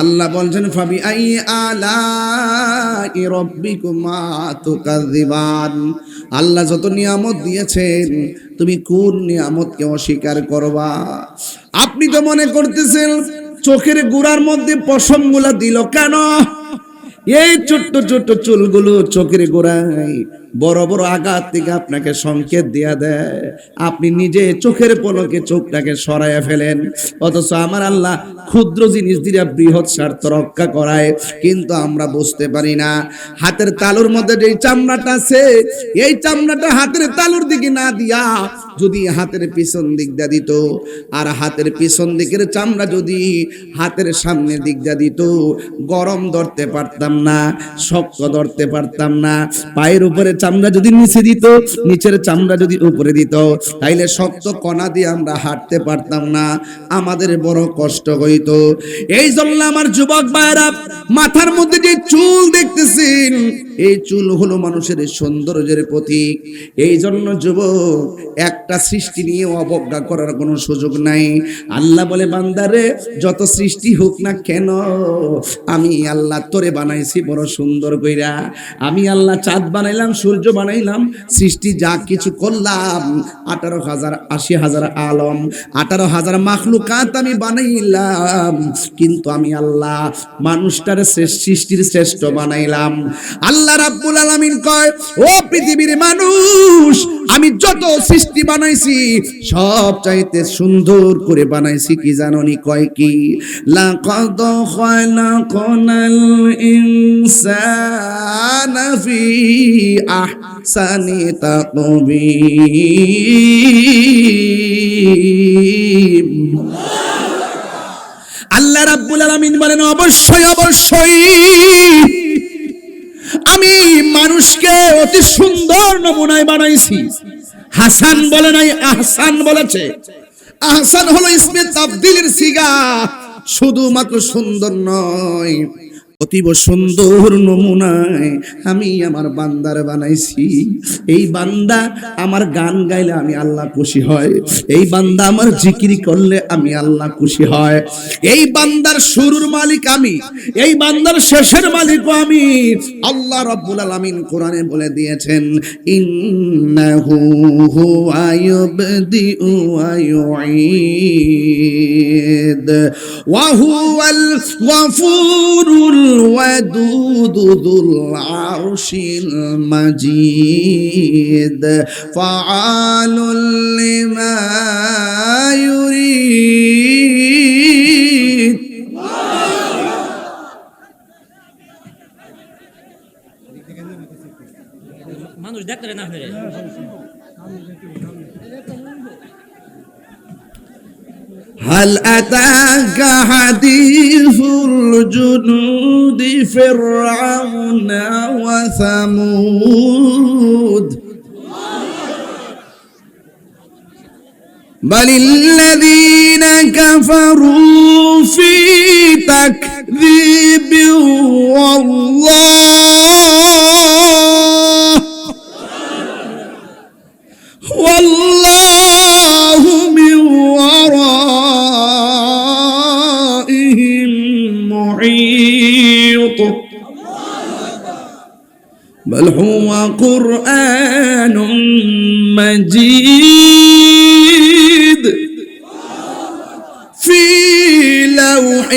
আল্লাহ বলছেন ফাবি আই আলাই রাব্বিকুমা তুকাযিবান। আল্লাহ যত নিয়ামত দিয়েছেন তুমি কোন নিয়ামতকে অস্বীকার করবা? আপনি তো মনে করতেছেন চোখের গোড়ার মধ্যে পশমগুলা দিল কেন? এই ছোট্ট ছোট্ট চুলগুলো চোখের গোড়ায় বড় বড় আঘাত থেকে আপনাকে সংকেত দিয়া দেয়, আপনি নিজে চোখের পলকে চোখটাকে সরাইয়া ফেলেন। অথচ আমার আল্লাহ ক্ষুদ্র জিনিস দিয়ে বৃহৎ স্বার্থ রক্ষা করায়, কিন্তু আমরা বুঝতে পারি না। হাতের তালুর মধ্যে যে চামড়াটা আছে, এই চামড়াটা হাতের তালুর দিকে না দিয়া যদি হাতের পিছন দিক দিয়া দিত, আর হাতের পিছন দিকের চামড়া যদি হাতের সামনের দিক দিয়া দিত, গরম ধরতে পারতাম না, শক্ত ধরতে পারতাম না। পায়ের উপরে চামড়া যদি নিচে দিত, নিচের চামড়া যদি উপরে দিত, তাইলে শক্ত কণা দিয়ে আমরা হাঁটতে পারতাম না, আমাদের বড় কষ্ট হইতো। এই জন্য আমার যুবক ভাইরা, মাথার মধ্যে যে চুল দেখতেছেন, এই চুল হলো মানুষের সৌন্দর্যের প্রতীক। এই জন্য যুবক, একটা সৃষ্টি নিয়ে অবজ্ঞা করার কোনো সুযোগ নাই। আল্লাহ বলে বান্দারে, যত সৃষ্টি হোক না কেন, আমি আল্লাহ তোরে বানাইছি বড় সুন্দর কইরা। আমি আল্লাহ চাঁদ বানাইলাম, সূর্য বানাইলাম, সৃষ্টি যা কিছু করলাম, 18,000 80,000 আলম, 18,000 মাখলুকাত আমি বানাইলাম, কিন্তু আমি আল্লাহ মানুষটারে সৃষ্টির শ্রেষ্ঠ বানাইলাম। আল্লাহ রাব্বুল আলামিন কয়, ও পৃথিবীর মানুষ, আমি যত সৃষ্টি বানাইছি সব চাইতে সুন্দর করে বানাইছি কি জানোনি? কয় কি? লাকাদ খালাকনাল ইনসানা ফি আহসানি তাকবীর। আল্লাহ রাব্বুল আলামিন বলেন, অবশ্যই অবশ্যই আমি মানুষকে অতি সুন্দর নমুনায় বানাইছি। হাসান বলে নাই, আহসান বলেছে। আহসান হলো ইসমে তাফদীলের সিগা, শুধুমাত্র সুন্দর নয়, অতীব সুন্দর নমুনায় আমি আমার বান্দার বানাইছি। এই বান্দা আমার গান গাইলে আমি আল্লাহ খুশি হয়, এই বান্দা আমার জিকির করলে আমি আল্লাহ খুশি হয়। এই বান্দার শুরুর মালিক আমি, এই বান্দার শেষের মালিকও আমি। আল্লাহ রাব্বুল আলামিন কোরআনে বলে দিয়েছেন, ইন্নাহু হুয়া ইউবদিউ ওয়া ইউঈদ ওয়া হুয়াল গফুরুল ওয়াদুদ যুল আরশিল মাজিদ ফাআলুল লিমা ইউরিদ। মানুষ দেখতে না ফেরে। هل أتاك حديث الجنود فرعون وثمود بل الذين كفروا في تكذيب والله من ورائهم محيط بل هو قرآن مجيد في لوح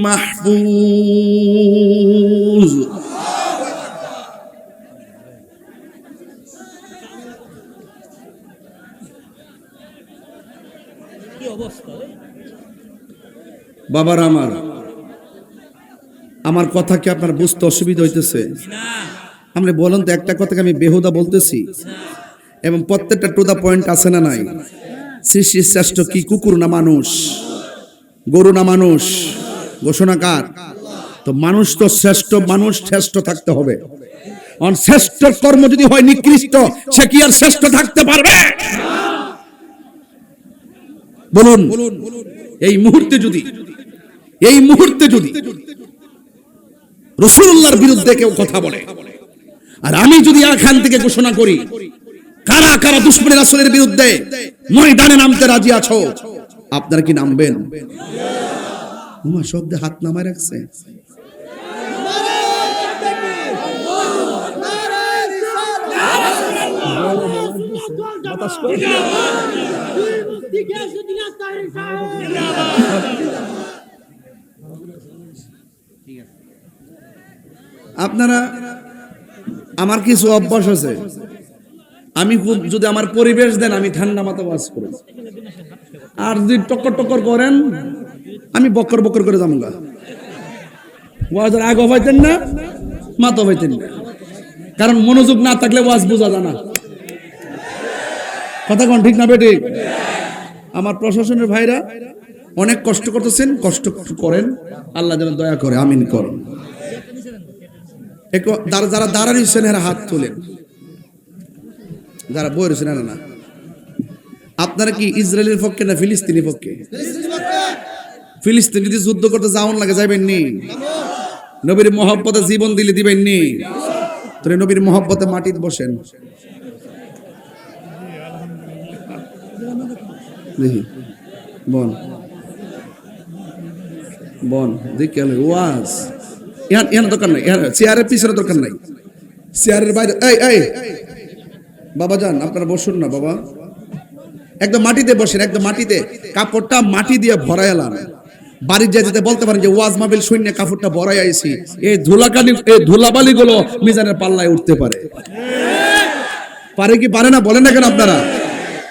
محفوظ। বাবার আমার কথা কি আপনার বুঝতে অসুবিধা হইতেছে? আপনি বলেন তো, একটা কথাকে আমি বেহুদা বলতেছি? এবং প্রত্যেকটা টু দা পয়েন্ট আছে না নাই? সৃষ্টির শ্রেষ্ঠ কি কুকুর না মানুষ? গরু না মানুষ? ঘোষণা কার? তো মানুষ তো শ্রেষ্ঠ, মানুষ শ্রেষ্ঠ থাকতে হবে। শ্রেষ্ঠ কর্ম যদি হয় নিকৃষ্ট, সে কি আর শ্রেষ্ঠ থাকতে পারবে? বলুন, এই মুহূর্তে যদি রাসূলুল্লাহর বিরুদ্ধে কেউ কথা বলে, আর আমি যদি এখান থেকে ঘোষণা করি, কারা কারা দুশমনে রাসূলের বিরুদ্ধে ময়দানে নামতে রাজি আছো, আপনারা কি নামবেন? উমা শব্দে হাত নামায় রাখছে। আপনারা, আমার কিছু অভ্যাস আছে, আমি খুব যদি আমার পরিবেশ দেন আমি ঠান্ডা মাথা ওয়াজ করি, আর যদি টক্কর টক্কর করেন আমি বক্কর বক্কর করে যাবো গা। ওয়াজের আগ হইতেন না, মাথা হইতেন না, কারণ মনোযোগ না থাকলে ওয়াজ বোঝা যায় না। কথা কোন ঠিক না বেটি? আমার প্রশাসনের ভাইরা অনেক কষ্ট করতেছেন, কষ্ট করেন, আল্লাহ যেন দয়া করে, আমিন করেন। যারা দাঁড়াইছেন এরা হাত তোলেন, যারা বই রয়েছেন এরা না। আপনারা কি ইসরায়েলের পক্ষে না ফিলিস্তিনের পক্ষে? ফিলিস্তিন যদি যুদ্ধ করতে যাওয়ান লাগে যাইবেন নি? নবীর মহব্বতে জীবন দিলে দিবেন নি? তো নবীর মহব্বতে মাটিতে বসেন। দেখি বন বন দেখি ওয়াজ এখানে দরকার নাই, চেয়ারের পিছনে দরকার নাই, চেয়ারের বাইরে। এই বাবা যান, আপনারা বসুন না বাবা, একদম মাটিতে বসেন, একদম মাটিতে, কাপড়টা মাটি দিয়ে ভরাই এলাম। বাড়ির যেতে বলতে পারেন যে ওয়াজ মাহফিল শূন্য কাপড়টা ভরাই আইছি, এই ধুলাবালি গুলো মিজানের পাল্লায় উঠতে পারে, পারে কি পারে না বলেন না কেন আপনারা?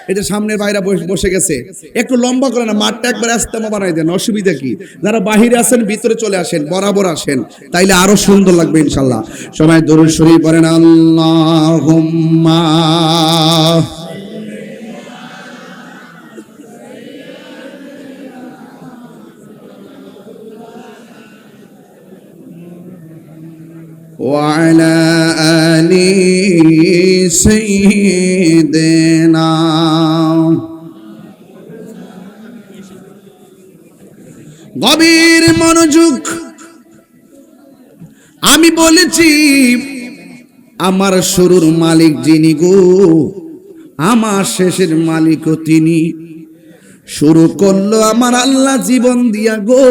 এই যে সামনের বাইরা বসে গেছে, একটু লম্বা করে না, মাঠটা একবার আস্তামা বানাই দেন, অসুবিধা কি? যারা বাহিরে আছেন ভিতরে চলে আসেন, বরাবর আসেন, তাইলে আরো সুন্দর লাগবে ইনশাল্লাহ। সবাই দরুদ শরীফ পড়েন, আল্লাহুম্মা وعلى آل سيدنا। গভীর মনোযোগ। আমি বলেছি আমার শুরুর মালিক যিনি গো, আমার শেষের মালিকও তিনি। শুরু করলো আমার আল্লাহ জীবন দিয়া গো,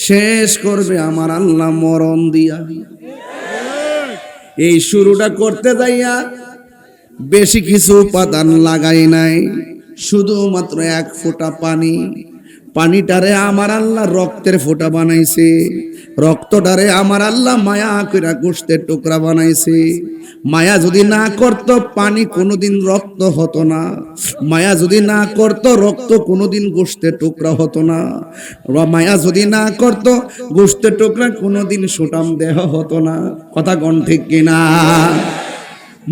শেষ করবে আমার আল্লাহ মরণ দিয়া। এই শুরুটা করতে যাইয়া বেশি কিছু উপাদান লাগাই নাই, শুধুমাত্র এক ফোঁটা পানি। পানিটারে আমার আল্লাহ রক্তের ফোঁটা বানাইছে, রক্তটারে আমার আল্লাহ মায়া কইরা গোশতের টুকরা বানাইছে। মায়া যদি না করত পানি কোনোদিন রক্ত হতো না, মায়া যদি না করত রক্ত কোনোদিন গোশতের টুকরা হতো না, মায়া যদি না করত গোশতের টুকরা কোনোদিন সুটাম দেহ হতো না। কথা কোন ঠিক কিনা?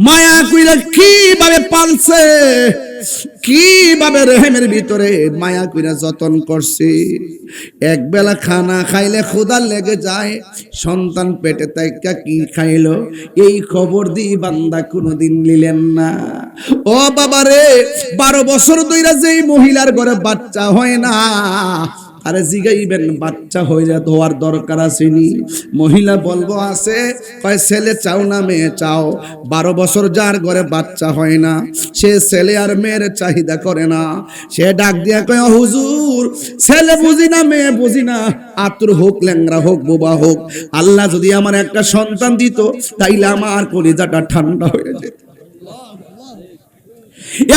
মায়া কইরা কিভাবে পালছে, কিভাবে রেহেমের ভিতরে মায়া কইরা যতন করছে। এক বেলা খানা খাইলে ক্ষুধা লেগে যায়, সন্তান পেটে তাইকা কি খাইলো এই খবর দি বান্দা কোনোদিন নিলেন না। ও বাবা রে, 12 বছর ধইরা যেই মহিলার ঘরে বাচ্চা হয় না, আরে জিগাইবেন বাচ্চা হয়ে যায় হওয়ার দরকার আসেনি? মহিলা বলবো আছে, কয় ছেলে চাও না মেয়ে চাও। 12 বছর যার ঘরে বাচ্চা হয় না, সে ছেলে আর মেয়ের চাহিদা করে না। সে ডাক দিয়া কয় হুজুর, ছেলে বুঝি না মেয়ে বুঝি না, আতুর হোক ল্যাংরা হোক বোবা হোক, আল্লাহ যদি আমার একটা সন্তান দিত তাইলে আমার কলিজাটা ঠান্ডা হয়ে যেত।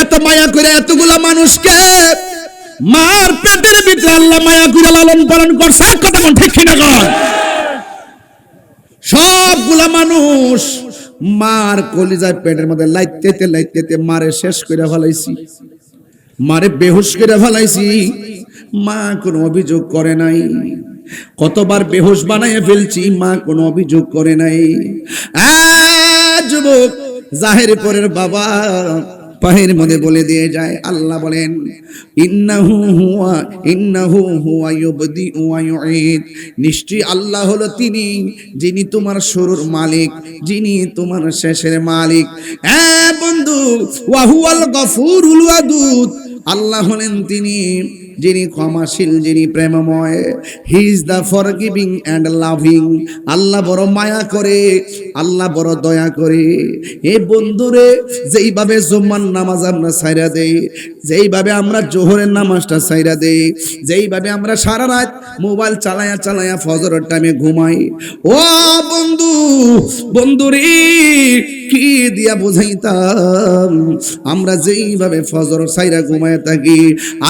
এত মায়া করে এতগুলা মানুষকে মার পেটের ভিতরে আল্লাহ মায়া করে লালন পালন করছে। কথা কোন ঠিক কিনা কর? সবগুলা মানুষ মার কলিজায় পেটের মধ্যে লাইতেতে লাইতেতে মারে শেষ করে ফেলাইছি, মারে বেহুশ করে ফেলাইছি। মা কোনো অভিযোগ করে নাই। কতবার বেহুশ বানাইয়া ফেলছি, মা কোনো অভিযোগ করে নাই। যুবক জাহের পরের বাবা পাহের মধ্যে বলে দিয়ে যায়, আল্লাহ বলেন ইন্নাহু হুয়া ইউবদিউ ওয়া ইউঈদ, নিশ্চয়ই আল্লাহ হলো তিনি যিনি তোমার শুরুর মালিক, যিনি তোমার শেষের মালিক। বন্ধু, ওয়া হুয়াল গফুরুল ওয়াদুদ, আল্লাহ হলেন তিনি যিনি ক্ষমাশীল, যিনি প্রেমময়। He is the forgiving and loving. আল্লাহ বড় মায়া করে, আল্লাহ বড় দয়া করে। এ বন্ধুরে, যেইভাবে জুম্মার নামাজ আমরা ছাইরা দেই, যেইভাবে আমরা জোহরের নামাজটা ছাইরা দেই, যেইভাবে আমরা সারা রাত মোবাইল চালায়া চালায়া ফজরের টাইমে ঘুমাই, ও বন্ধু, বন্ধুরে কি দিয়া বুঝাইতাম, আমরা যেইভাবে ফজর ছাইরা ঘুমায় থাকি,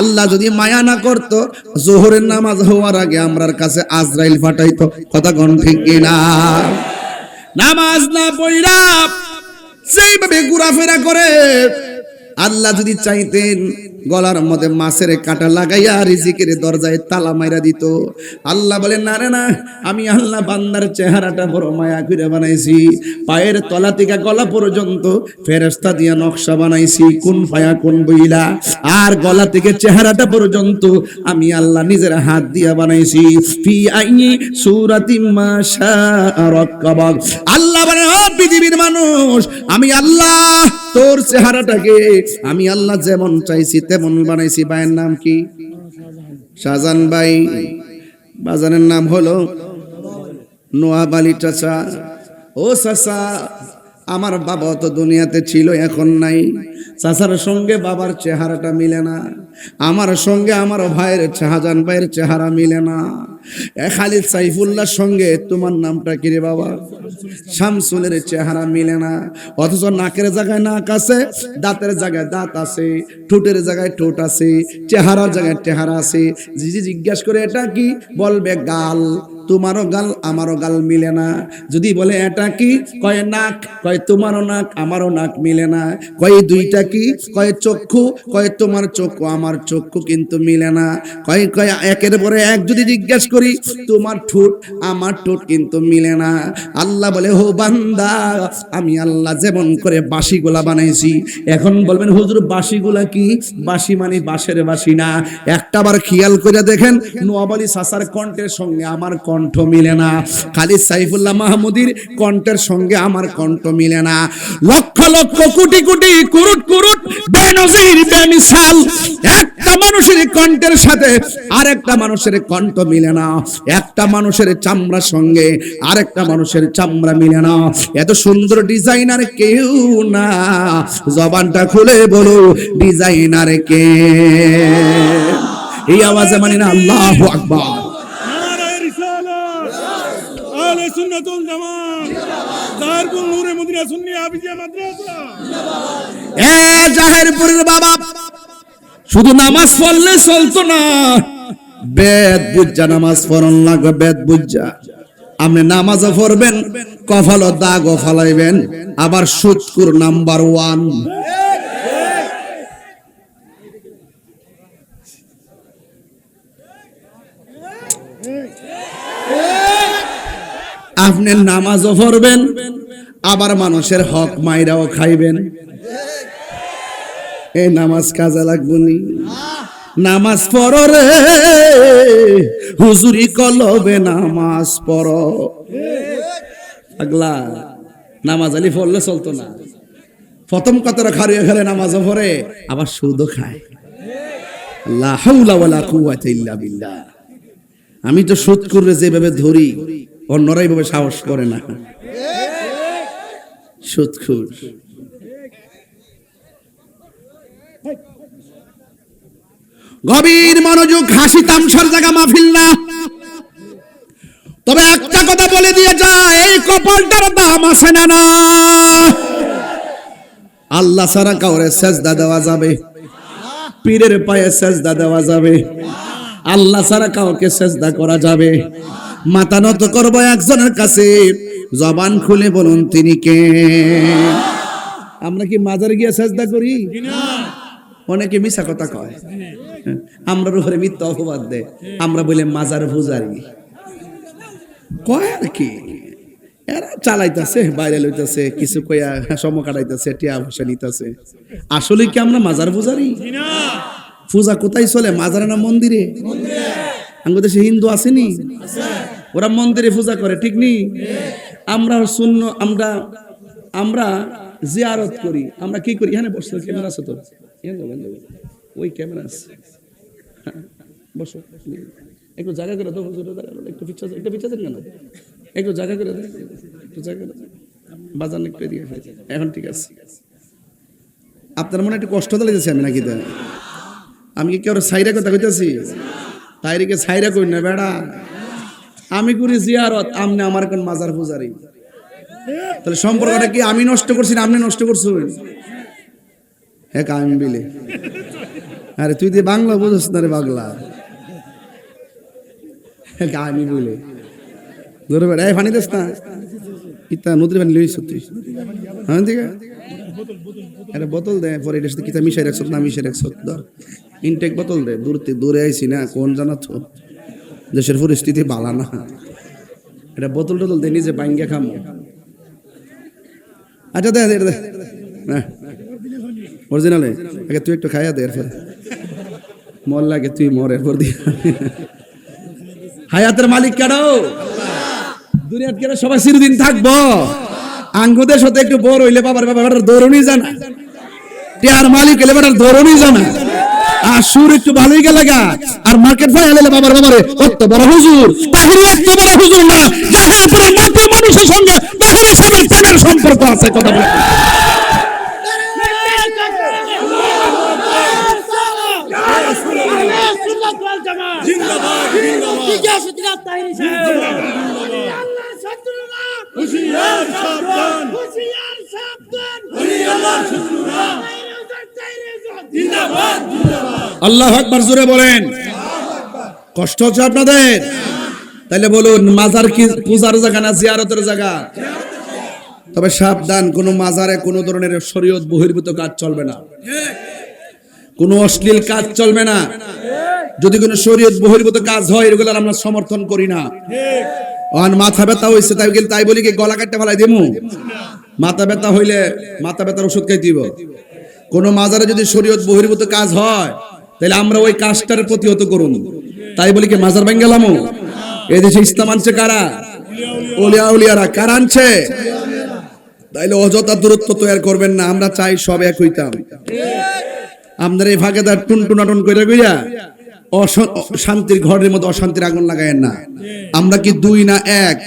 আল্লাহ যদি মায়া না করতো, জোহরের নামাজ হওয়ার আগে আমরার কাছে আজরাইল পাঠাইতো। কথা কোন ঠিক কিনা? নামাজ না পড়া যেইভাবে ঘোরাফেরা করে, আল্লাহ যদি চাইতেন গলার মধ্যে মাছের কাঁটা লাগাইয়া রিজিকের দরজায় তালা মাইরা দিত। আল্লাহ বলেন, না রে না, আমি আল্লাহ বান্দার চেহারাটা বড় মায়া করে বানাইছি, পায়ের তলা থেকে গলা পর্যন্ত ফেরেশতা দিয়া নকশা বানাইছি, কোন ফায়া কোন বইলা, আর গলা থেকে চেহারাটা পর্যন্ত আমি আল্লাহ নিজের হাত দিয়া বানাইছি। ফি আইনি সূরাতিম মা শাআ রাক্কাবাক। আল্লাহ বলেন, ও পৃথিবীর মানুষ, আমি আল্লাহ তোর চেহারাটাকে আমি আল্লাহ যেমন চাইছি তেমন বানাইছি। ভাইয়ের নাম কি? শাহজাহান ভাই। বাজানের নাম হলো নোয়াব আলী চাচা। ও চাচা, আমার বাবা তো দুনিয়াতে ছিল, এখন নাই। চাচার সঙ্গে বাবার চেহারাটা মিলে না, আমার সঙ্গে আমার ভাইয়ের শাহজাহান ভাইয়ের চেহারা মিলে না। খালিদ সাইফুল্লাহর সঙ্গে তোমার নামটা কি রে বাবা? শামসুলের চেহারা মিলে না। অথচ নাকের জায়গায় নাক আছে, দাঁতের জায়গায় দাঁত আছে, ঠোঁটের জায়গায় ঠোঁট আছে, চেহারার জায়গায় চেহারা আছে। জিজ্ঞাসা করে এটা কি, বলবে গাল। তোমারও গাল আমারও গাল মিলে না। যদি বলে এটা কি, কয় নাক, কয় তোমারও নাক আমারও নাক মিলে না। কয় দুইটা কি, কয় চক্ষু, কয় তোমার চক্ষু আমার চক্ষু কিন্তু মিলে না। কয় কয় একের পরে এক যদি জিজ্ঞাসা করি, তোমার ঠোঁট আমার ঠোঁট কিন্তু মিলে না। আল্লাহ বলে, হো বান্দা, আমি আল্লাহ যেমন করে বাঁশিগুলা বানাইছি। এখন বলবেন, হুজুর বাঁশিগুলা কি? বাঁশি মানে বাঁশের বাঁশি না। একটাবার খেয়াল করে দেখেন, নোয়াব আলী চাচার কণ্ঠের সঙ্গে আমার কণ্ঠ মিলে না, খালিদ সাইফুল্লাহ মাহমুদীর কণ্ঠের সঙ্গে আমার কণ্ঠ মিলে না। লক্ষ লক্ষ কোটি কোটি কুরুট কুরুট বেনজির বেমিসাল একটা মানুষের কণ্ঠের সাথে আরেকটা মানুষের কণ্ঠ মিলে না। একটা মানুষের চামড়ার সঙ্গে আরেকটা মানুষের চামড়া মিলে না। এত সুন্দর ডিজাইনার কেউ না। জবানটা খুলে বলো, ডিজাইনার কে? এই আওয়াজে মানি না আল্লাহু আকবার। জাহেরপুরের বাবা শুধু নামাজ পড়লে চলতো না, বেদ বুঝা নামাজ পড়ন লাগবে। বেদ বুঝা আপনি নামাজও পড়বেন, কপাল দাগও ফালাইবেন, আবার সুৎকুর নাম্বার 1। আপনি নামাজও পড়বেন, আবার মানুষের হক মাইরাও খাইবেন। এই নামাজ কাজে লাগবে নি? নামাজ পড়ো রে হুজুরি কলবে, নামাজ পড়ো। পাগলা, নামাজ আলি পড়লে চলতো না। প্রথম কথাটা খারিয়ে খেলে নামাজও পড়ে, আবার সুদও খায়। লা হাওলা ওয়ালা কুওয়াতা ইল্লা বিল্লাহ। আমি তো সুদ করে যেভাবে ধরি, অন্যরা এইভাবে সাহস করে না। সুদখোর। গভীর মনোযোগ, হাসি তামসার জায়গা মাহফিল না। তবে একটা কথা বলে দিয়ে যায়, এই কপালটার দাম আছে না না? আল্লাহ ছাড়া কাউরে সেজদা দেওয়া যাবে, পীরের পায়ে সেজদা দেওয়া যাবে, আল্লাহ ছাড়া কাউকে সেজদা করা যাবে। মাথা নত করবো একজনের কাছে, জবান খুলে বলুন তিনি কে? আমরা কি মাজারে গিয়ে সেজদা করি? অনেকে মিছা কথা কয়, আমরার উপরে মিথ্যা অপবাদ দেয়, আমরা বলে মাজার পূজারি। কয় আর কি, এরা চালাইতেছে, বাইরে লইতেছে, কিছু কইয়া সময় কাটাইতেছে, টিয়া পয়সা নিতেছে। আসলে কি আমরা মাজার পূজারি? পূজা কোথায় চলে? মাজারে না মন্দিরে? আমাদের দেশে হিন্দু আসেনি, ওরা মন্দিরে পূজা করে, ঠিক নি? আমরা শূন্য, আমরা জিয়ারত করি। আমরা কি করি? এখানে বসে ক্যামেরা আছে তো, ওই ক্যামেরা আছে, বসো, একটু জায়গা করে দাও, একটু পিছাচ্ছেন কেন, একটু জায়গা করে দাও, একটু জায়গা করে বাজার একটু এদিকে এখন ঠিক আছে। আপনার মনে একটু কষ্ট তো লেগেছে আমি নাকি? আমি কি কেউ সাইরা কথা কইতেছি? তাইরিকে সাইরা কই না বেড়া, আমি করি জিয়ারত, আমনে আমার কোন মাজার পূজারি। তাহলে সম্পর্কটা কি আমি নষ্ট করছি না আপনি নষ্ট করছেন? হ্যাঁ আমি বিলে, আরে তুই দিয়ে বাংলা বুঝছ না রে পাগলা। হ্যাঁ আমি বলে ধরে বেড়া এই পানি দেস না, ইতা নদীর পানি লইছ তুই? হ্যাঁ ঠিক আছে, আরে বোতল দে, পরে এটার সাথে কিতা মিশাই রাখছ না মিশাই রাখছ, ধর ইনটেক বোতল দে। দূরে আইছি না, কোন জানা তো দেশের পরিস্থিতি ভালো না, এটা বোতল টোতল দে, নিজে বাইঙ্গা খামো। আচ্ছা দে দে হ্যাঁ অরিজিনালে আগে তুই একটু খাইয়া দে, এরপর মর লাগে তুই মর, এরপর দিয়ে হায়াতের মালিক কারো দুনিয়াত কেন সবাই চিরদিন থাকবো। আঙ্গুদের সাথে একটু বড় হইলে বাবার ব্যাপারটা দৌড়নি জানা, টিয়ার মালিক এলে ব্যাপারটা দৌড়নি জানা, আর সুর একটু ভালোই গেলে গা, আর মার্কেট ফাই হলে বাবার বাবারে কত বড় হুজুর, তাহলে এত বড় হুজুর না যাহার উপরে মত মানুষের সঙ্গে বাহারি সাহেবের প্রেমের সম্পর্ক আছে। কথা বলে আল্লাহু আকবার জোরে বলেন। কষ্ট হচ্ছে আপনাদের? তাইলে বলুন মাজার কি পূজার জায়গা না জিয়ারতের জায়গা? তবে সাবধান, কোন মাজারে কোন ধরনের শরীয়ত বহির্ভূত কাজ চলবে না, কোন অশ্লীল কাজ চলবে না। যদি কোনো শরীয়ত বহির্ভূত কাজ হয় এগুলো আমরা সমর্থন করি না। আর মাথা ব্যথা হইছে তাই বলি কি গলা কাটতে ফেলাই দেবো? মাথা ব্যথা হইলে মাথা ব্যথার ওষুধ খাই দিব। কোন মাজারে যদি শরীয়ত বহির্ভূত কাজ হয় তাহলে আমরা ওই কাজটার প্রতিহত করুন। তাই বলি কি মাজার ভেঙে গেলাম? এই দেশে ইসলাম আনছে কারা? ওলিয়া উলিয়ারা। কারা আনছে? তাইলে অযথা দূরত্ব তৈরি করবেন না। আমরা চাই সব এক হইতাম। আপনার এই ভাগেদার টুনটুনাটন কইরা কইরা শান্তির ঘরের মধ্যে অশান্তির আগুন লাগায়েন না। আমরা কি দুই না এক?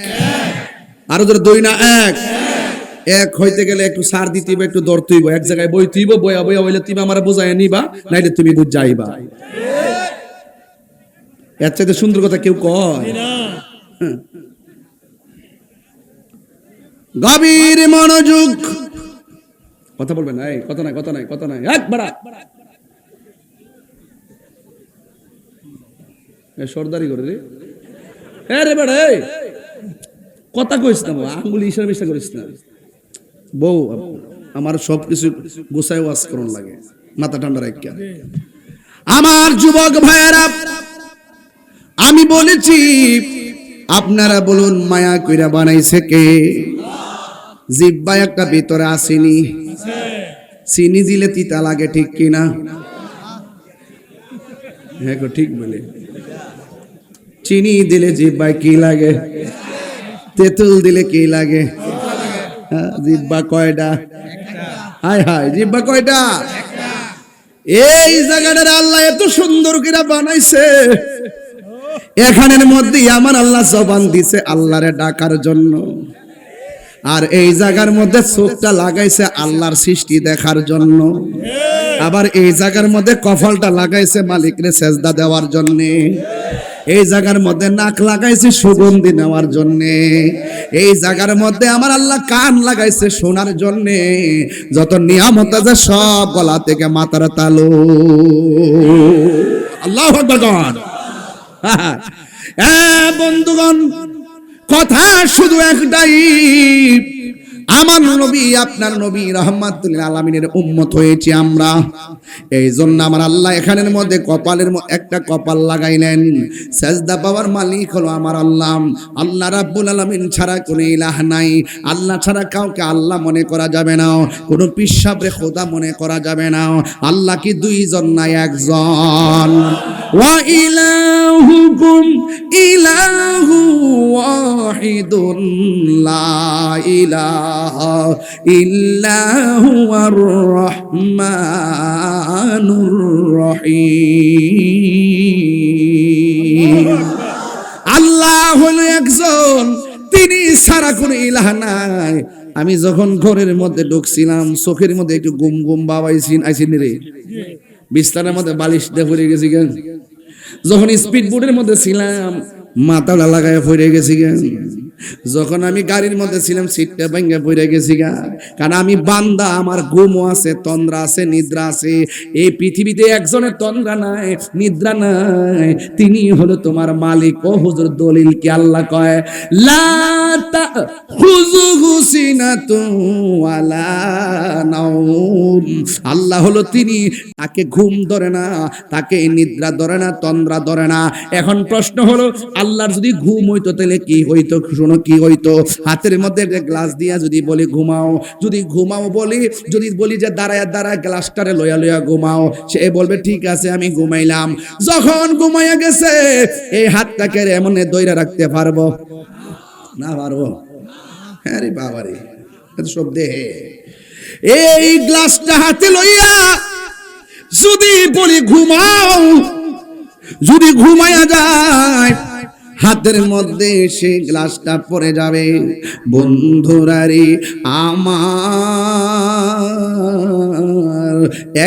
আরো ধরে দুই না এক? এক হইতে গেলে একটু সার দিতেইব, একটু ধরতেইব, এক জায়গায় বইতেইব, বইয়া বইয়া হইলে তুমি আমার বুঝাইয়া নিবা, নাইলে তুমি বুঝাইবা। এর চাইতে সুন্দর কথা কেউ কয়? গভীর মনোযোগ, কথা বলবেন। এই কথা নাই, কথা নাই, কথা নাই, একবার সর্দারি করে রে। রে বেড়া, কথা কইস না, আঙ্গুলি ইশারা মিশা করিস না। বউ আমার সবকিছু গোছায় ওয়াজ করন লাগে, মাথা ঠান্ডা রাখা। আমার যুবক ভাইয়েরা, আমি বলেছি আপনারা বলুন মায়া কইরা বানাইছে কে? জিব্বা একটা ভিতরে আসেনি, চিনি দিলে তিতা লাগে, ঠিক কিনা? হ্যাঁ গো ঠিক বলে। চিনি দিলে জিব্বায় কি লাগে? তেঁতুল দিলে কি লাগে? জিব্বা কয়টা? হায় হায়, জিব্বা কয়টা? এই জায়গাটার আল্লাহ এত সুন্দর করে বানাইছে, এখানের মধ্যে আমার আল্লাহ জবান দিছে আল্লাহরে ডাকার জন্য। আর এই জায়গার মধ্যে চোখটা লাগাইছে আল্লাহর সৃষ্টি দেখার জন্য। আবার এই জায়গার মধ্যে কপালটা লাগাইছে মালিকরে সেজদা দেওয়ার জন্য। এই জায়গার মধ্যে নাক লাগাইছে সুগন্ধি নেওয়ার জন্য। এই জায়গার মধ্যে আমার আল্লাহ কান লাগাইছে শোনার জন্য। যত নিয়ামত আছে সব গলা থেকে মাথার তালু। আল্লাহু আকবার। বন্ধুগণ, কথা শুধু একটাই, আমার নবী আপনার নবী রাহমাতুল আলামিনের উম্মত হয়েছি আমরা। এই জন্য আমার আল্লাহ এখানের মধ্যে কপালের একটা কপাল লাগাইলেন। সেজদা পাওয়ার মালিক হলো আমার আল্লাহ। আল্লাহ রাব্বুল আলামিন ছাড়া কোনো ইলাহ নাই। আল্লাহ ছাড়া কাউকে আল্লাহ মনে করা যাবে না, কোনো পিসাবরে খোদা মনে করা যাবে না। আল্লাহ কি দুইজন না একজন? ওয়া ইলাহুকুম ইলাহু ওয়াহিদুন লা ইলাহা ইল্লা হুয়ার রহমানুর রহিম। আল্লাহ হলো একজন, তিনি ছাড়া কোনো ইলাহ নাই। আমি যখন ঘরের মধ্যে ঢুকছিলাম, চোখের মধ্যে একটু গুম গুম বাবাইছিন আইছিন রে, বিছানার মধ্যে বালিশ দিয়ে পড়ে গেছি কেন। যখন স্পিড বোর্ডের মধ্যে ছিলাম, মাথাটা লাগায় পড়ে গেছি কেন। যখন আমি গাড়ির মধ্যে ছিলাম, সিটটা ভাঙা পড়ে গেছি গা। কারণ আমি বান্দা, আমার ঘুমও আছে, তন্দ্রা আছে, নিদ্রা আছে। এই পৃথিবীতে একজনের তন্দ্রা নাই, নিদ্রা নাই, তিনি হলো তোমার মালিক। ও হুজুর, দলিল কি আল্লাহ কয়, লা তাখুযুহু সিনাতুন ওয়ালা নাওম। আল্লাহ হলো তিনি, তাকে ঘুম ধরে না, তাকে নিদ্রা ধরে না, তন্দ্রা ধরে না। এখন প্রশ্ন হলো, আল্লাহর যদি ঘুম হইতো তাহলে কি হইতো? শোনো কি হইতো। হাতের মধ্যে একটা গ্লাস দিয়া যদি বলি ঘুমাও, যদি ঘুমাও বলি, যদি বলি যে দাঁড়ায় দাঁড়ায় গ্লাসটারে লইয়া লইয়া ঘুমাও, সে বলবে ঠিক আছে আমি ঘুমাইলাম। যখন ঘুমাইয়া গেছে, এই হাতটাকে এমন দইরা রাখতে পারবো না? পারবো? হ্যাঁ রে বাবা রে, সব দেহে। এই গ্লাসটা হাতে লইয়া যদি বলি ঘুমাও, যদি ঘুমাইয়া যায়, হাতের মধ্যে সেই গ্লাসটা পড়ে যাবে। বন্ধুরা রে আমার,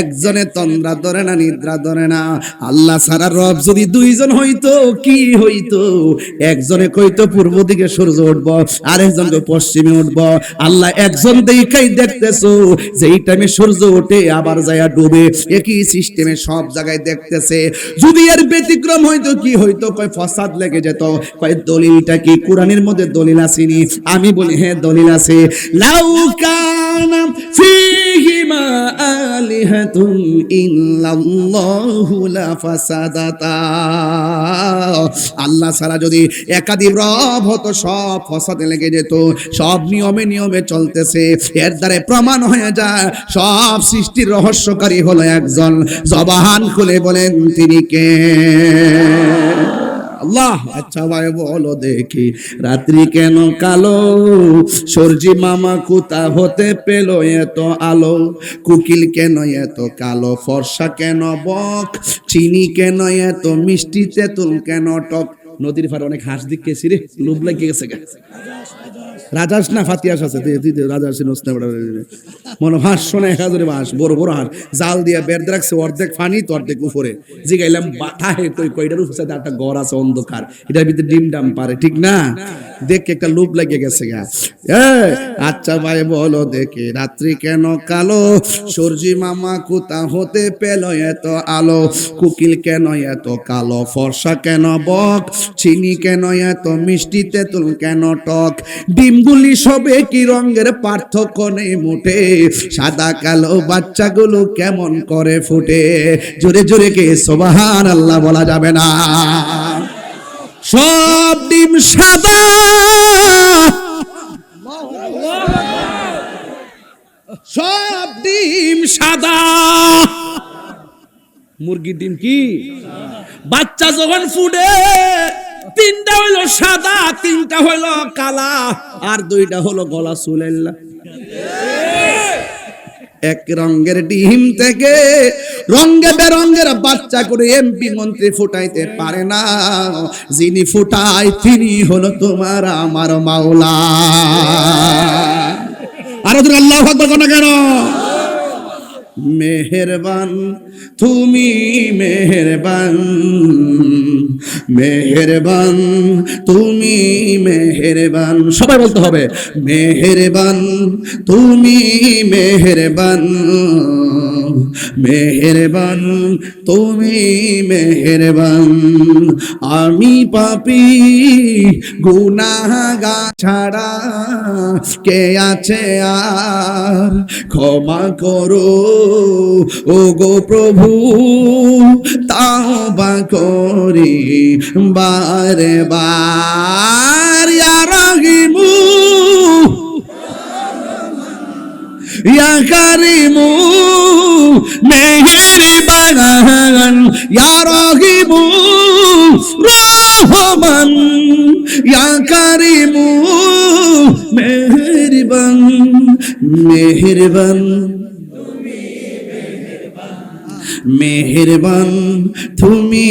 একজনে তন্দ্রা ধরে না, নিদ্রা ধরে না। আল্লাহ সারা রব যদি দুইজন হইতো কি হইতো? একজনে কইতো পূর্ব দিকে সূর্য উঠবো, আরেকজনকে পশ্চিমে উঠবো। আল্লাহ একজন দেখাই দেখতেছো, যেই টাইমে সূর্য ওঠে আবার যায়া ডুবে, একই সিস্টেমে সব জায়গায় দেখতেছে। যদি এর ব্যতিক্রম হইতো কি হইতো? কয় ফসাদ লেগে যেত। কয় দলিলটা কি কোরআনের মধ্যে দলিল আসেনি? আমি বলি হ্যাঁ দলিল আছে। লাউ কানা ফীহিমা আলিহাতুন ইল্লাল্লাহু লাফাসাদাতা। আল্লাহ ছাড়া যদি একাধিক রব হতো, সব ফসাদে লেগে যেত। সব নিয়মে নিয়মে চলতেছে, এর দ্বারা প্রমাণ হয়ে যায় সব সৃষ্টির রহস্যকারী হলো একজন। জবান খুলে বলেন তিনি কে? আল্লাহ। আচ্ছা ভাই বলো দেখি, রাত্রি কেন কালো? সূর্যি মামা কোথা হতে পেল এত আলো? কুকিল কেন এত কালো? ফর্সা কেন বক? চিনি কেন এত মিষ্টি? তেঁতুল কেন টক? নদীর পাড়ে অনেক হাঁস দেখেছি রে, লোভ লাগিয়ে গেছে। রাজাস না ফাতিয়াস আছে, রাজাস মনে হাঁস শোনা 1000 হাঁস, বড় বড় হাঁস, জাল দিয়ে বের রাখছে, অর্ধেক ফানি তো অর্ধেক উপরে। জিগাইলাম বাটা হে কই কইটার উপরে একটা ঘর আছে অন্ধকার, এটার ভিতরে ডিম ডাম পারে, ঠিক না? দেখে একটা লোভ লাগিয়ে গেছে গা। আচ্ছা ভাই বলো দেখি, রাত্রি কেন কালো? সূর্যি মামা কোথা হতে পেল এত আলো? কুকিল কেন এত কালো? ফর্সা কেন বক? চিনি কেন এত মিষ্টি? তেঁতুল কেন টক? ডিমগুলি সবে কি রঙের? পার্থক্য নেই মোটে। সাদা কালো বাচ্চাগুলো কেমন করে ফুটে? জোরে জোরে কে সুবহানাল্লাহ বলা যাবে না? সব ডিম সাদা, সব ডিম সাদা। মুরগির ডিম কি? বাচ্চা যখন ফুটে, 3টা হইলো সাদা, 3টা হইলো কালা, আর 2টা হলো গলা চুলাইল্লা। এক রঙের ডিম থেকে রঙে বেরঙের বাচ্চা করে এমপি মন্ত্রী ফুটাইতে পারে না। যিনি ফুটায় তিনি হলো তোমার আমার মাওলা। আর আল্লাহু আকবার কোন কেন? মেহেরবান তুমি, মেহেরবান, মেহেরবান তুমি, মেহেরবান। সবাই বলতে হবে, মেহেরবান তুমি, মেহেরবান, মেহেরবান তুমি, মেহেরবান। আমি পাপী গুনাহগার ছাড়া কে আছে আর? ক্ষমা করো ও গো প্রভু, তাওবা করি বারে বার। ইয়া রহিমু ইয়া কারিমু মেহেরবান, ইয়া রহিমু রহমান, ইয়া কারিমু মেহেরবান, মেহেরবান মেহেরবান তুমি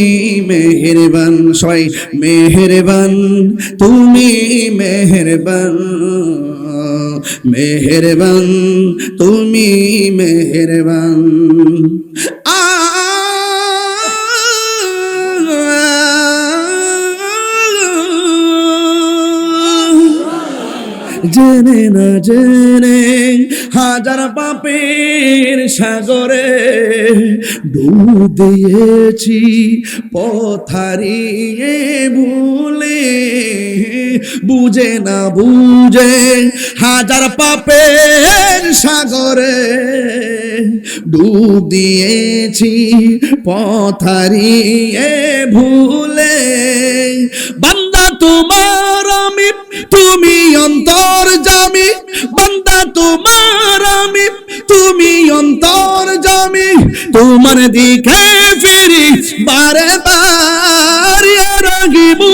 মেহেরবান, সবাই মেহেরবান তুমি মেহেরবান, মেহেরবান তুমি মেহেরবান। জেনে না জেনে হাজার পাপের সাগরে ডুব দিয়েছি পথ হারিয়ে ভুলে, বুঝে না বুঝে হাজার পাপের সাগরে ডুব দিয়েছি পথ হারিয়ে ভুলে। বান্দা তোমার আমি তুমি অন্তর্যামী, বান্দা তোমার আমি তুমি অন্তর্যামী, তোমার দিকে ফিরি বারে বার। ইয়া রাগিবু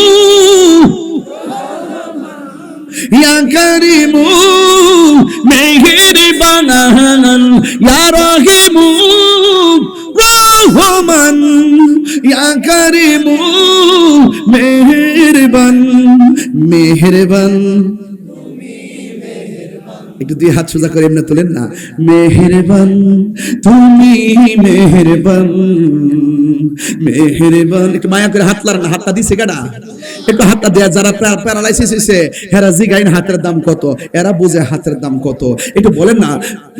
ইয়া করিমু মেহেরবান, ইয়া রাহিমু রহমান, ইয়া করিমু মেহেরবান, মেহেরবান। একটু দুই হাত সোজা করে এমনি তোলেন না, মেহেরবান তুমি মেহেরবান, মেহেরবান। একটু মায়া করে হাত লার না, হাতটা দিছে কেডা? একটু হাতটা দেয়া। যারা প্যারালাইসিস হয়েছে এরা জিগাইন হাতের দাম কত, এরা বুঝে হাতের দাম কত। একটু বলেন না,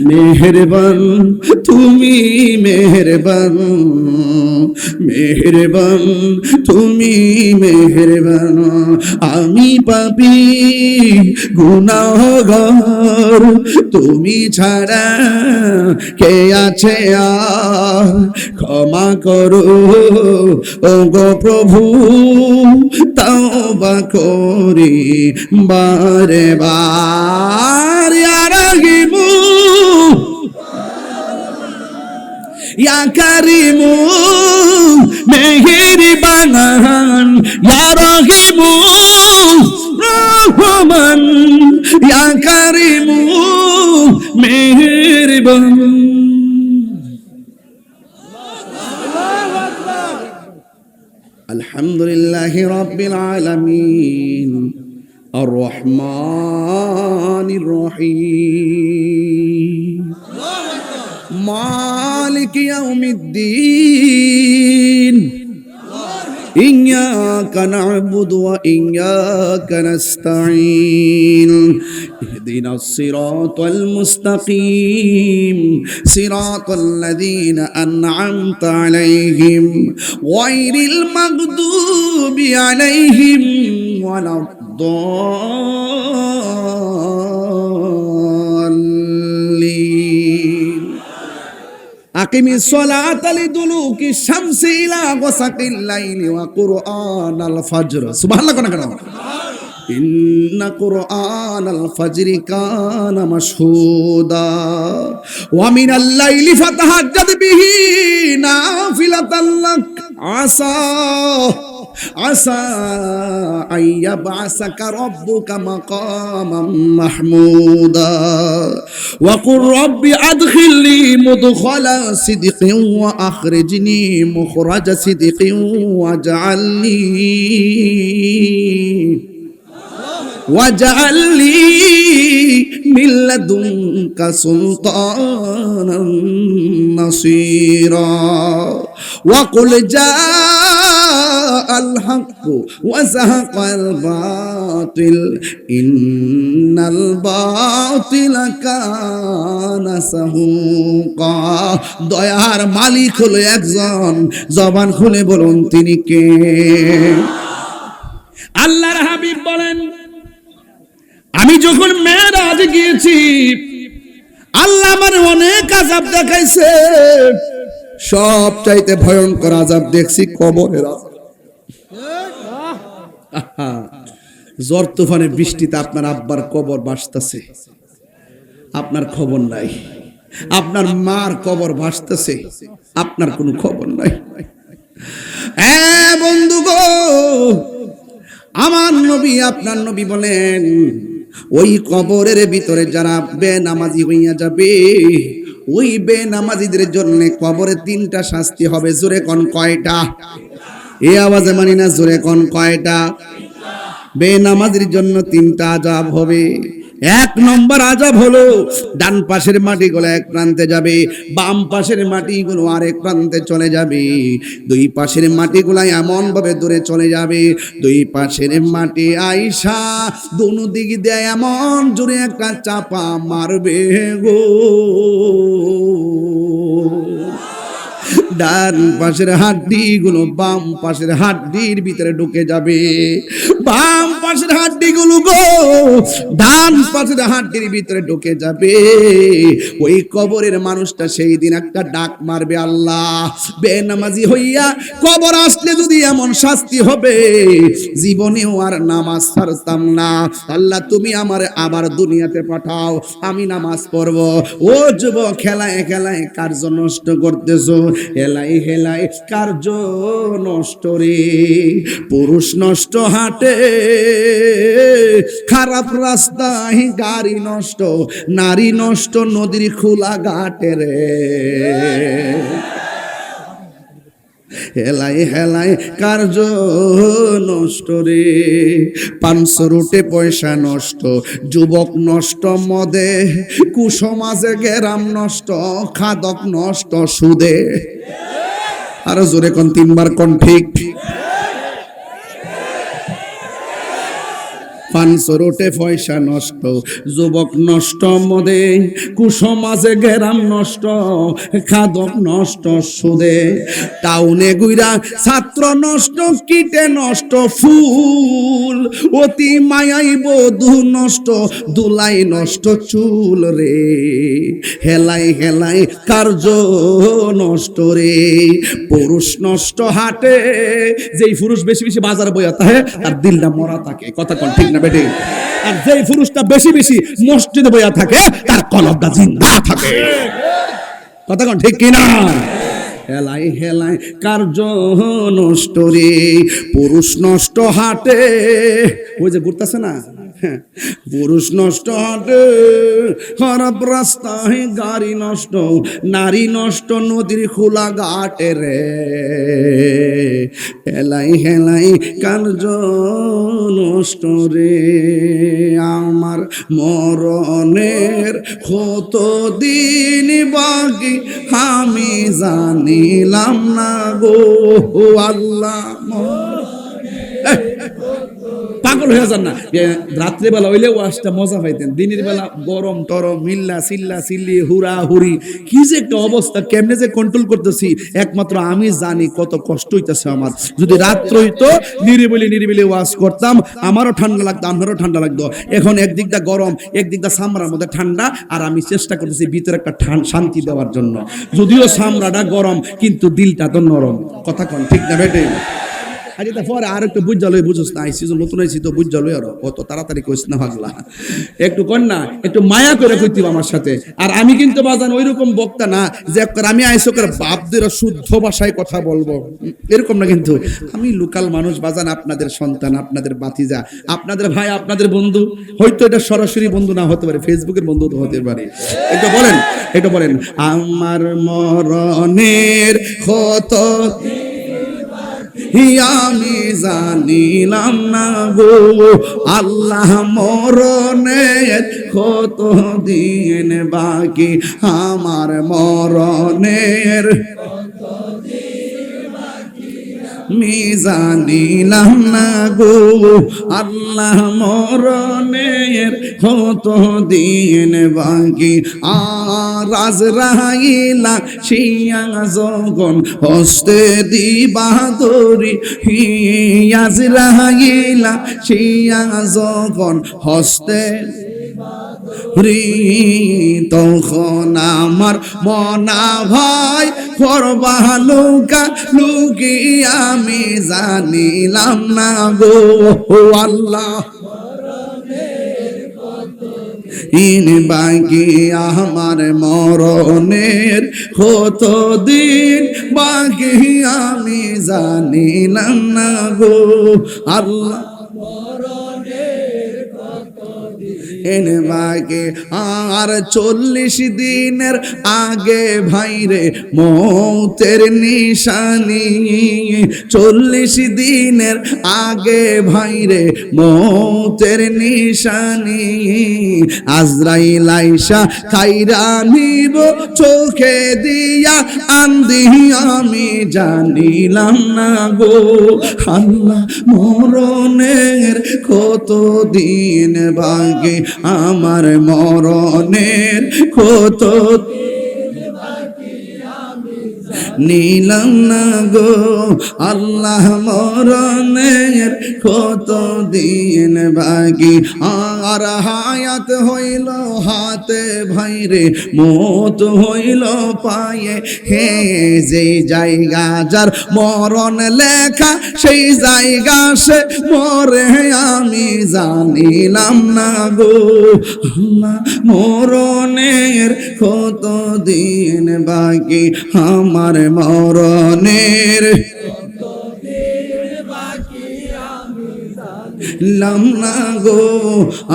মেহেরবান তুমি মেহেরবান, মেহেরবান তুমি মেহেরবান। আমি পাপী গুনাহগার, তুমি ছাড়া কে আছে আর? ক্ষমা করো ও গো প্রভু, তওবা করি বারে বার। ইয়া রাহিমু ইয়া কারিমু মেহেরবান, ইয়া রাহিমু রহমান, ইয়া কারিমু মেহেরবান। আলহামদুলিল্লাহি রাব্বিল আলামিন আর রহমানির রহিম মালিক ইয়াউমিদ্দিন ইয়্যাকা না'বুদু ওয়া ইয়্যাকা নাস্তাঈন ইহদিনাস সিরাতাল মুস্তাকিম সিরাতাল লাযীনা আন'আমতা আলাইহিম গায়রিল মাগদুবি আলাইহিম ওয়ালাদ-দাল্লিন। আকিমিস সালাতা লিদুলুকি শামসি ইলা গাসাকিল লাইলি ওয়া কুরআনাল ফাজর। সুবহানাল্লাহ কোন কেন? ইন্না কুরআনাল ফাজরি কানা মাশহুদা ওয়া মিনাল লাইলি ফাতাহাজ্জাদ বিহি নাফিলাতাল লাক আসা আসা আইয়াবআসাকা রাব্বুকা মাকামান মাহমুদা ওয়া কুর রাব্বি আদখিলনি মুদখালা সিদকিন ওয়া আখরিজনি মুখরাজা সিদকিন واجعل لي من لدنك سلطانا نصيرا وقل جاء الحق وزهق الباطل إن الباطل كان زهوقا। দয়ার মালিক হলো একজন, জবান খুলে বলুন তিনি কে? আল্লাহর হাবিব বলেন, আমি যখন মেরাজ গিয়েছি আল্লাহ আমার অনেক আযাব দেখাইছে, সব চাইতে ভয়ঙ্কর আযাব দেখছি কবরের আযাব। ঝড় তুফানে বৃষ্টিতে আপনার আব্বার কবর ভাসতেছে, আপনার খবর নাই। আপনার মার কবর ভাসতেছে, আপনার কোনো খবর নাই। বন্ধু গো, আমার নবী আপনার নবী বলেন, ওই কবরের ভিতরে যারা বেনামাজি হইয়া যাবে ওই বেনামাজিদের জন্য কবরে 3টা শাস্তি হবে। জোরে কোন কয়টা? এই আওয়াজে মানি না, জোরে কোন কয়টা? বেনামাজির জন্য 3টা আযাব হবে। 1 নম্বর আযাব হলো ডান পাশের মাটিগুলো এক প্রান্তে যাবে, বাম পাশের মাটিগুলো আরেক প্রান্তে চলে যাবে। 2 পাশের মাটিগুলো এমন ভাবে দূরে চলে যাবে, 2 পাশের মাটি আইসা দুনো দিক দিয়ে এমন জোরে একটা চাপা মারবে গো। ডান পাশের হাড্ডিগুলো বাম পাশের হাড্ডির ভিতরে ঢুকে যাবে, বাম পাশের হাড্ডিগুলো গো ডান পাশের হাড্ডির ভিতরে ঢুকে যাবে। ওই কবরের মানুষটা সেই দিন একটা ডাক মারবে, আল্লাহ বেনামাজি হইয়া কবর আসলে যদি এমন শাস্তি হবে, জীবনেও আর নামাজ ছাড়তাম না। আল্লাহ তুমি আমারে আবার দুনিয়াতে পাঠাও, আমি নামাজ পড়ব। ও যুবক, খেলায় খেলায় কার্য নষ্ট করতেছো, হেলাই হেলাই কার্য নষ্ট রে। পুরুষ নষ্ট হাটে, খারাপ রাস্তায় গাড়ি নষ্ট, নারী নষ্ট নদীর খোলা ঘাটে রে। হেলাই হেলাই কার্য নষ্ট রে। 500 রুটে পয়সা নষ্ট, যুবক নষ্ট মদে, কুসমাজে গেরাম নষ্ট, খাদক নষ্ট সুদে। আরো জোরে কোন, 3বার কোন ঠিক? 500 রুটে পয়সা নষ্ট, যুবক নষ্ট মদে, কুসমাজে গেরাম নষ্ট, খাদক নষ্ট সুদে। টাউনে গুইরা ছাত্র নষ্ট, কিটে নষ্ট ফুল, অতি মায়াই বধূ নষ্ট, দুলাই নষ্ট চুল রে। হেলাই হেলাই কার্য নষ্ট রে। পুরুষ নষ্ট হাটে, যেই পুরুষ বেশি বেশি বাজার বইয়া থাকে আর দিলটা মরা থাকে। কথা কোন ঠিক না বেটে? আর যেই পুরুষটা বেশি বেশি মসজিদে বইয়া থাকে তার কলবটা জিন্দা থাকে। কথা কোন ঠিক কিনা? হেলাই হেলাই কার্য নষ্ট রে। পুরুষ নষ্ট হাটে, ওই যে ঘুরতেছে না, পুরুষ নষ্ট হাটে, খারাপ রাস্তায় গাড়ি নষ্ট, নারী নষ্ট নদীর খোলা ঘাটে রে। হেলাই হেলাই কার্য নষ্ট রে। আমার মরণের কত দিন বাকি আমি জানিলাম না গো আল্লাহ। পাগল হয়ে যান না, রাত্রিবেলা হইলে ওয়াজটা মজা পাইতেন, দিনের বেলা গরম টরম মিল্লা চিল্লা চিল্লি হুরা হুরি, কি যে একটা অবস্থা, কেমনে যে কন্ট্রোল করতেছি একমাত্র আমি জানি। কত কষ্ট হইতেছে আমার। যদি রাত্র হইতো নিরিবিলি নিরিবিলি ওয়াজ করতাম, আমারও ঠান্ডা লাগতো, আপনারও ঠান্ডা লাগতো। এখন একদিকটা গরম, একদিকটা সামরার মধ্যে ঠান্ডা, আর আমি চেষ্টা করতেছি ভিতরে একটা শান্তি দেওয়ার জন্য। যদিও সামরাটা গরম কিন্তু দিলটা তো নরম। কথা কন ঠিক না বেটে? আচ্ছা পরে আর একটু বুঝ লই, বুঝোস না আইসি নতুন আইসি তো বুঝ লই, আর অত তাড়াতাড়ি কইস না পাগলা, একটু কর না, একটু মায়া করে কইতিব আমার সাথে। আর আমি কিন্তু বাজান ওইরকম বক্তা না যে আমি আইসো করে বাপদের শুদ্ধ ভাষায় কথা বলবো, এরকম না। কিন্তু আমি লোকাল মানুষ বাজান, আপনাদের সন্তান, আপনাদের বাতিজা, আপনাদের ভাই, আপনাদের বন্ধু। হয়তো এটা সরাসরি বন্ধু না হতে পারে, ফেসবুকের বন্ধু তো হতে পারে। এটা বলেন, এটা বলেন, আমার মরণের কত আমি জানিলাম না গো আল্লাহ, মরণের কত দিন বাকি আমার মরণের আমি জানিলাম না গো আল্লাহ, মরণের কত দিন বাকি। আর আজরাইলা শিয়া যখন হস্তে দিবা দরি, আজরাইলা শিয়া যখন হস্তে তখন আমার মনা ভাই করবা লুকা লুকি আমি জানিলাম না গো আল্লাহ, ইন বাকি আমার মরণের কত দিন বাকি আমি জানিলাম না গো আল্লাহ, এনে বাগে আর 40 দিনের আগে ভাইরে মৌতের নিশানি 40 দিনের আগে ভাইরে মৌতের নিশানি আজরাইল আইসা খাইরা নিব চোখে দিয়া আন্দি আমি জানিলাম না গো আল্লাহ মরণের কত দিন বাকি আমার মরণের কত নিলাম না গো আল্লাহ মরণের কত দিন বাকি আর হায়াত হইল হাতে ভাইরে মত হইল পায়ে হে যে জায়গা যার মরণ লেখা সেই জায়গা সে মরে আমি জানিলাম না গো আল্লাহ মরণের কত দিন বাকি আমার মরণের লাম না গো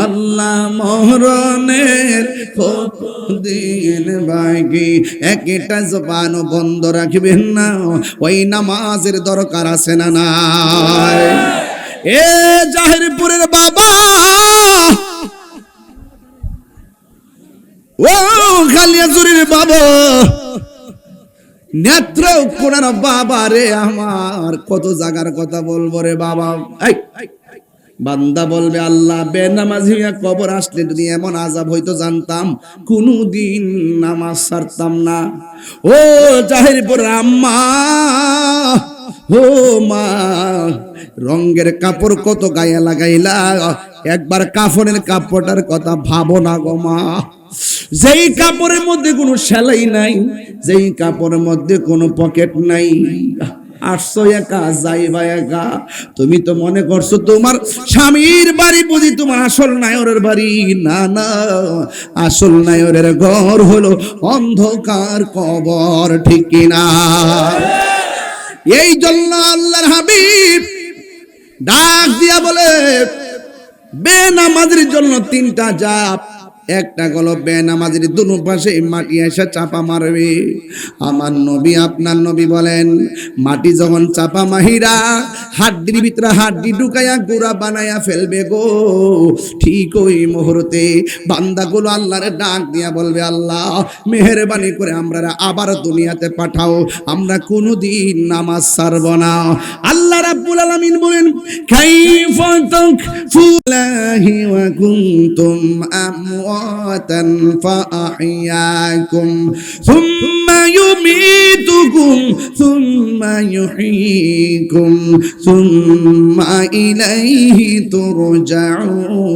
আল্লাহ মরণের কত দিন বাকি একটা জবান বন্ধ রাখবেন না ওই নামাজের দরকার আছে না নাই এ জাহিরপুরের বাবা ও খালিয়াজুরির বাবা নেত্র কোনার বাবা রে আমার কত জায়গার কথা বলবো রে বাবা বান্দা বলবে আল্লাহ বেনামাজি হইয়া কবর আসলে যদি এমন আযাব হইতো জানতাম কোনদিন নামাজ ছাড়তাম না ও জাহিরপুর আম্মা ও মা রঙের কাপড় কত গায়ে লাগাইলা একবার কাফনের কাপড়টার কথা ভাবো না গো মা যেই কাপড়ের মধ্যে কোনো সেলাই নাই যেই কাপড়ের মধ্যে কোনো পকেট নাই আসছো একা যাইবা একা তুমি তো মনে করছো তোমার স্বামীর বাড়ি বুঝি তোমার আসল নায়রের বাড়ি না না আসল নায়রের ঘর হলো অন্ধকার কবর ঠিক কিনা এই জন্য আল্লাহর হাবিব ডাক দিয়া বলে বেনামাজির জন্য 3টা জাপ একটা গলো বেনামাজির দুনো পাশে মাটি এসে চাপা মারবে আমার নবী আপনার নবী বলেন মাটি যখন চাপা মাহিরা হাড্ডির ভিতরে হাড্ডি ঢুকাইয়া গুড়া বানাইয়া ফেলবে গো ঠিক ওই মুহূর্তে বান্দাগুলো আল্লাহরে ডাক দিয়া বলবে আল্লাহ মেহেরবানি করে আমরা আবার দুনিয়াতে পাঠাও আমরা কোনোদিন নামাজ ছাড়ব না আল্লাহ রাব্বুল আলামিন বলেন কাইফা তাকফুলাহি ওয়া কুনতুম আমওয়াতান ফাআহইয়াকুম সুম্মা ইউমীতুকুম সুম্মা ইউহয়ীকুম সুম্মা ইলাইহি তুরজাউন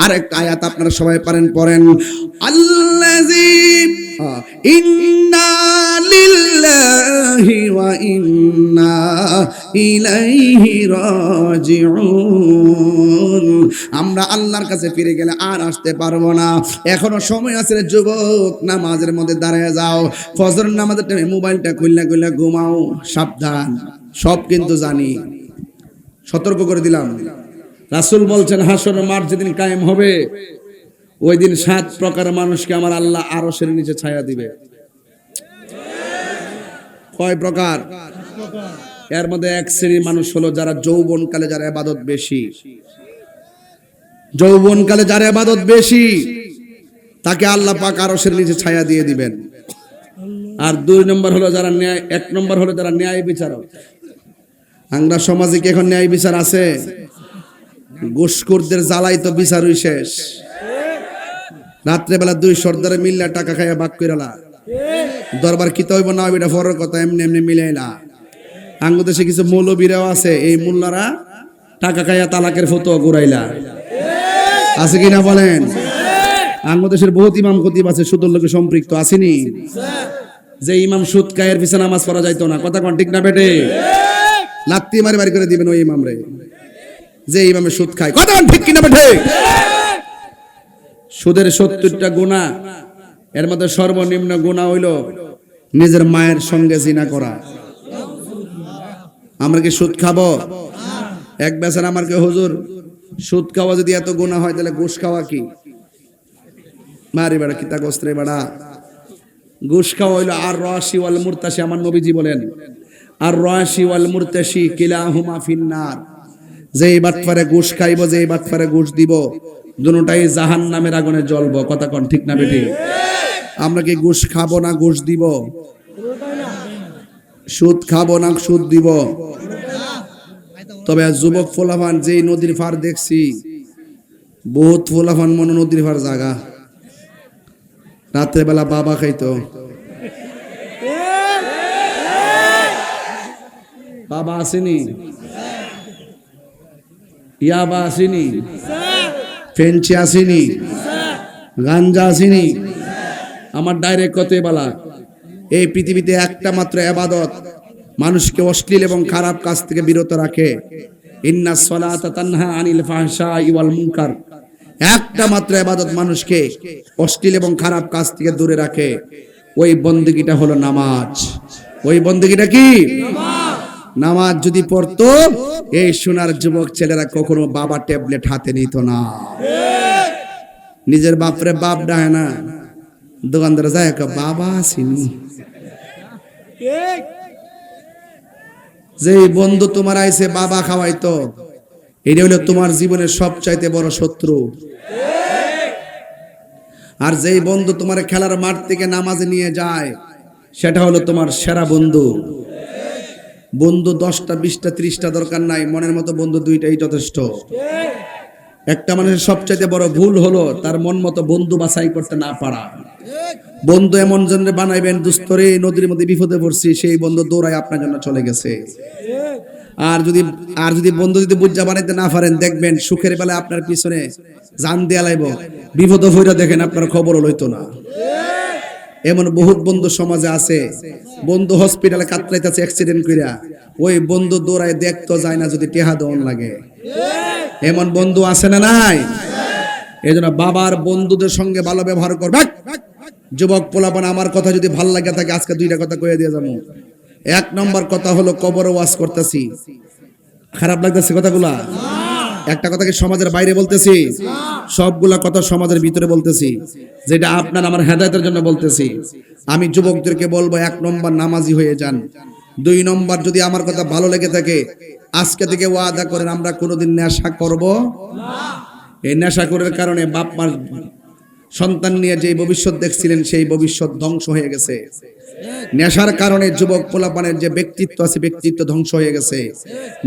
আরেকটা আয়াত আপনারা সবাই পারেন পড়েন আল্লাযী ইন্না লিল্লাহি ওয়া ইন্না ইলাইহি রাজিউন আমরা আল্লাহর কাছে ফিরে গেলে আর আসতে পারবো না এখনো সময় আছে রে যুবক নামাজের মধ্যে দাঁড়িয়ে যাও ফজর নামাজের টাইমে মোবাইলটা খুললা খুললা ঘুমাও সাবধান সব কিন্তু জানি সতর্ক করে দিলাম রাসূল বলছেন হাসরের মাঠ যেদিন কায়েম হবে ওই দিন 7 প্রকার মানুষকে আমার আল্লাহ আরশের নিচে ছায়া দিবে কয় প্রকার এর মধ্যে এক শ্রেণীর মানুষ হলো যারা যৌবনকালে যারা ইবাদত বেশি যৌবনকালে যারা ইবাদত বেশি তাকে আল্লাহ পাক আরশের নিচে ছায়া দিয়ে দিবেন আর 2 নম্বর হলো যারা ন্যায় 1 নম্বর হলো যারা ন্যায় বিচারক আমরা সমাজে কি এখন ন্যায় বিচার আছে ঘুষখোরদের জ্বালাই তো বিচারই শেষ রাত্রে বেলা 2 সর্দারে মিল্লা টাকা খাইয়া ভাগ কইরালা দরবার কি হইব না হইব এটা পরের কথা এমনি এমনি মিলাইলা আঙ্গু দেশে কিছু মৌলবীরাও আছে এই মোল্লারা টাকা খাইয়া তালাকের ফতোয়া ঘুরাইলা আছে কিনা বলেন আঙ্গু দেশের বহুত ইমাম খতিব আছে সুদের লোকে সম্পৃক্ত আসেনি যে ইমাম সুদ খায়ের পিছনে নামাজ পড়া যাইতো না কথা কোন ঠিক না বেটে লাত্তি মারি বাড়ি করে দিবেন ওই ইমাম রে যে ইমামে সুদ খায় কথা কোন ঠিক কিনা বেটে সুদের 70টা গুনাহ এর মধ্যে সর্বনিম্ন গুনাহ হইল নিজের মায়ের সঙ্গে জিনা করা আমরা কি সুদ খাবো এক বেচারা আমাকে হুজুর সুদ খাওয়া যদি এত গুনাহ হয় তাহলে ঘুষ খাওয়া কি? মারি বেড়া কিতা গোস্ত্রে বেড়া। ঘুষ খাওয়া হইলো আর রাশি ওয়াল মুরতাশি, আমার নবীজি বলেন আর রাশি ওয়াল মুরতাশি কিলাহুমা ফিন্নার। যেই বাটপারে ঘুষ খাইব, যেই বাটপারে ঘুষ দিব, দুটোটাই জাহান্নামের আগুনে জ্বলবো। কথা কোন ঠিক না বেটি? আমরা কি ঘুষ খাবো না ঘুষ দিব? সুদ খাবো না সুদ দিব? তবে যুবক ফোলাফান যেই নদীর পার দেখছি, বহুত ফোলাফান মনে নদীর পার জাগা, রাত্রে বেলা বাবা খাইতো। বাবা আসেনি, ইয়াবা আসেনি, ফেঞ্চি আসেনি, গাঞ্জা আসেনি। আমার ডাইরেক্ট কতই বলা, এই পৃথিবীতে একটা মাত্র ইবাদত মানুষকে অশ্লীল এবং খারাপ কাজ থেকে বিরত রাখে। ইন্নাস সালাতা তানহা আনিল ফাহশাই ওয়াল মুনকার। একটা মাত্র ইবাদত মানুষকে অশ্লীল এবং খারাপ কাজ থেকে দূরে রাখে। ওই বندگিটা হলো নামাজ। ওই বندگিটা কি? নামাজ। নামাজ যদি পড়তো এই সোনার যুবক ছেলেরা কখনো বাবা ট্যাবলেট হাতে নিত না। নিজের বাপরে বাপ ডাহে না, দোকানদার যায় বাবা আসেনি। যে বন্ধু তোমার আইছে বাবা খাওয়াইতো, এটা হলো তোমার জীবনের সবচাইতে বড় শত্রু। আর যেই বন্ধু তোমার খেলার মাঠ থেকে নামাজে নিয়ে যায়, সেটা হলো তোমার সেরা বন্ধু। বন্ধু 10টা 20টা 30টা দরকার নাই, মনের মতো বন্ধু 2টাই যথেষ্ট। একটা মানুষের সবচাইতে বড় ভুল হলো তার মন মতো বন্ধু বাছাই করতে না পারা। বন্ধু এমন জন্য বানাইবেন, দুস্তরে নদীর মধ্যে বিপদে পড়ছি, সেই বন্ধু দৌড়ায় আপনার জন্য চলে গেছে। আর যদি বন্ধু যদি বুঝা বানাইতে না পারেন, দেখবেন সুখের বেলায় আপনার পিছনে জান দেয়া লাইব, বিপদ হইরা দেখেন আপনার খবরও লইতো না। এমন বহুত বন্ধু সমাজে আছে, বন্ধু হসপিটালে কাতরাইতেছে অ্যাক্সিডেন্ট কইরা, ওই বন্ধু দৌড়ায় দেখতো যায় না যদি টেহা দেওয়ান লাগে। এমন বন্ধু আছে না নাই? এজন্য বাবার বন্ধুদের সঙ্গে ভালো ব্যবহার করবে। যুবক পোলাপান, আমার কথা যদি ভাল লাগে থাকে আজকে 2টা কথা কইয়া দিয়ে যাবো। 1 নম্বর কথা হলো কবর ওয়াজ করতেছি, খারাপ লাগতেছে কথাগুলা? একটা কথা কি সমাজের বাইরে বলতেছি? সবগুলা কথা সমাজের ভিতরে বলতেছি, যেটা আপনার আমার হেদায়েতের জন্য বলতেছি। আমি যুবকদেরকে বলবো 1 নম্বর নামাজি হয়ে যান। 2 নম্বর, যদি আমার কথা ভালো লেগে থাকে আজকে থেকে ওয়াদা করেন আমরা কোনোদিন নেশা করব না। এই নেশাখোরের কারণে বাপ মার সন্তান নিয়ে যে ভবিষ্যৎ দেখছিলেন সেই ভবিষ্যৎ ধ্বংস হয়ে গেছে। নেশার কারণে যুবক পোলাপানের যে ব্যক্তিত্ব আছে ব্যক্তিত্ব ধ্বংস হয়ে গেছে।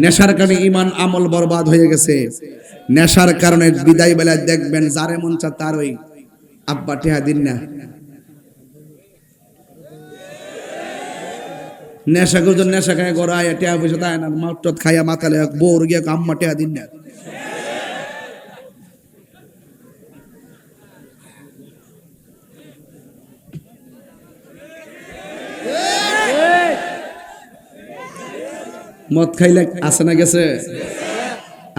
নেশার কারণে ঈমান আমল বরবাদ হয়ে গেছে। নেশার কারণে বিদায় বেলায় দেখবেন যারে মন চা তার ওই আব্বা টেহা দিন না, নেশা করছো, নেশা খায় গড়ায় টেহা পয়সা তাই না, মাঠ খাইয়া মাথালে বোর গিয়া আম্মা টেহা দিন না। মদ খাইলে আসে না গেছে,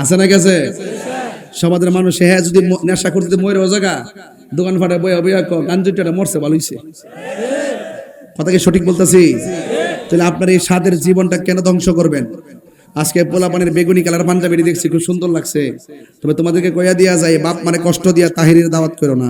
আসে না গেছে। সমাজের মানুষ হ্যাঁ যদি নেশা করতে মরে ও জায়গা দোকান ফাটে বইয়া বইয়া গাঞ্জুটা মরছে ভালো হইছে। কথা কি সঠিক বলতেছি? তাহলে আপনার এই স্বাদের জীবনটা কেন ধ্বংস করবেন? আজকে পোলাপানের বেগুনি কালার পাঞ্জাবি দেখছি, খুব সুন্দর লাগছে। তবে তোমাদেরকে কইয়া দিয়া যায়, বাপ মানে কষ্ট দিয়া তাহিরের দাওয়াত করো না।